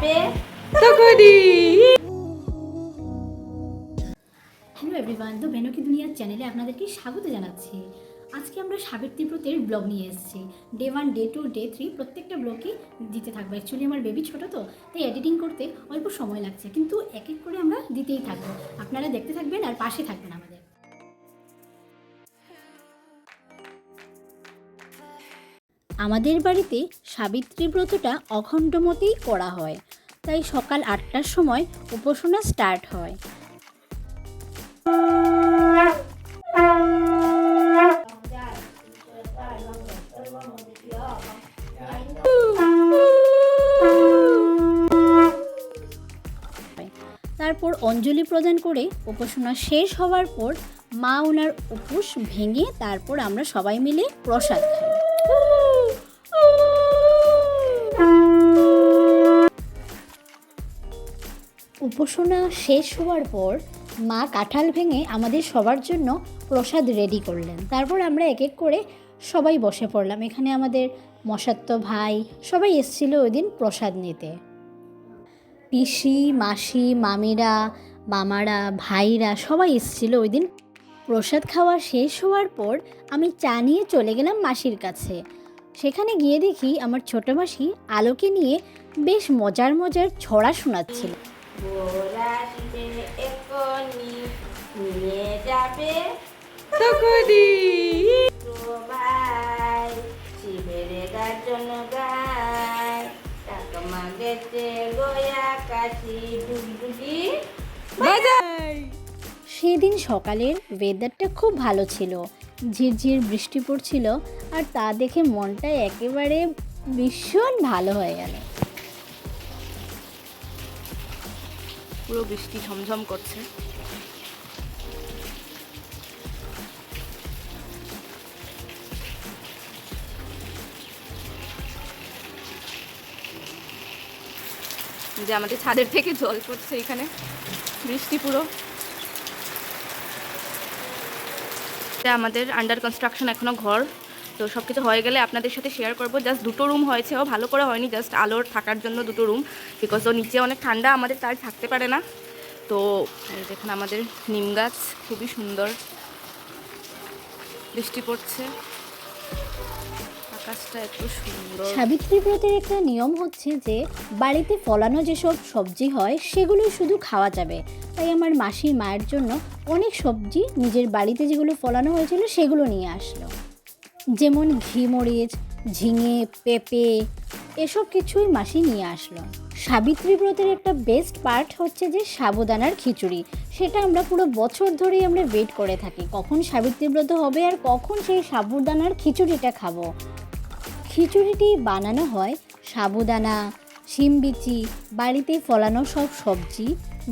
যাবে তখনই। Hello everyone, তো বেনো কি দুনিয়ার চ্যানেলে আপনাদেরকে স্বাগত জানাচ্ছি। আজকে আমরা সাবিত্রী ব্রতের ব্লগ নিয়ে এসেছি। ডে 1, ডে 2, ডে 3 প্রত্যেকটা ব্লগই দিতে থাকবো। অ্যাকচুয়ালি আমার বেবি ছোটো, তো তাই এডিটিং করতে অল্প সময় লাগছে, কিন্তু এক এক করে আমরা দিতেই থাকবো। আপনারা দেখতে থাকবেন আর পাশে থাকবেন আমাদের। আমাদের বাড়িতে সাবিত্রী ব্রতটা অখণ্ডমতেই করা হয়, তাই সকাল 8টার সময় উপাসনা স্টার্ট হয়। তারপর অঞ্জলি প্রদান করে উপাসনা শেষ হওয়ার পর মা ওনার উপোস ভেঙে তারপর আমরা সবাই মিলে প্রসাদ খাই। উপাসনা শেষ হওয়ার পর মা কাঁঠাল ভেঙে আমাদের সবার জন্য প্রসাদ রেডি করলেন। তারপর আমরা এক এক করে সবাই বসে পড়লাম। এখানে আমাদের মশাত্ত ভাই সবাই এসেছিল ওই দিন প্রসাদ নিতে। পিসি, মাসি, মামিরা, মামারা, ভাইরা সবাই এসেছিল ওই দিন। প্রসাদ খাওয়া শেষ হওয়ার পর আমি চা নিয়ে চলে গেলাম মাসির কাছে। সেখানে গিয়ে দেখি আমার ছোটো মাসি আলোকে নিয়ে বেশ মজার মজার ছড়া শোনাচ্ছিল। আসবে এখনি নিয়ে যাবে তখনই। ভাই শিবের জন্য গায় টাকা মাগেছে গয়া কাশি ডুগডুগি বাজাই। সেদিন সকালের ওয়েদারটা খুব ভালো ছিল, ঝিরঝির বৃষ্টি পড়ছিল, আর তা দেখে মনটা একেবারে ভীষণ ভালো হয়ে গেল। পুরো বৃষ্টি ঝমঝম করছে। যে আমাদের ছাদের থেকে জল পড়ছে, এখানে বৃষ্টি পুরো। আমাদের আন্ডার কনস্ট্রাকশন এখনো ঘর, তো সব কিছু হয়ে গেলে আপনাদের সাথে শেয়ার করবো। জাস্ট 2টো রুম হয়েছে, ও ভালো করে হয়নি, জাস্ট আলোর থাকার জন্য 2টো রুম, বিকজ ও নিচে অনেক ঠান্ডা, আমাদের তার থাকতে পারে না। তো যেখানে আমাদের নিম গাছ খুবই সুন্দর, বৃষ্টি পড়ছে, আকাশটা এত সুন্দর। সাবিত্রী ব্রতের একটা নিয়ম হচ্ছে যে বাড়িতে ফলানো যেসব সবজি হয় সেগুলো শুধু খাওয়া যাবে। তাই আমার মাসি মায়ের জন্য অনেক সবজি নিজের বাড়িতে যেগুলো ফলানো হয়েছিল সেগুলো নিয়ে আসলো, যেমন ঘি মরিচ, ঝিঙে, পেঁপে, এসব কিছুই মাসি নিয়ে আসলো। সাবিত্রী ব্রতের একটা বেস্ট পার্ট হচ্ছে যে সাবুদানার খিচুড়ি। সেটা আমরা পুরো বছর ধরেই আমরা ওয়েট করে থাকি কখন সাবিত্রী ব্রত হবে আর কখন সেই সাবুদানার খিচুড়িটা খাবো। খিচুড়িটি বানানো হয় সাবুদানা, শিমবিচি, বাড়িতে ফলানো সব সবজি,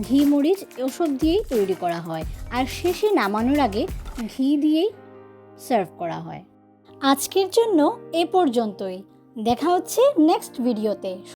ঘি মরিচ ওসব দিয়েই তৈরি করা হয়, আর শেষে নামানোর আগে ঘি দিয়েই সার্ভ করা হয়। আজকের জন্য এ পর্যন্তই, দেখা হচ্ছে নেক্সট ভিডিওতে।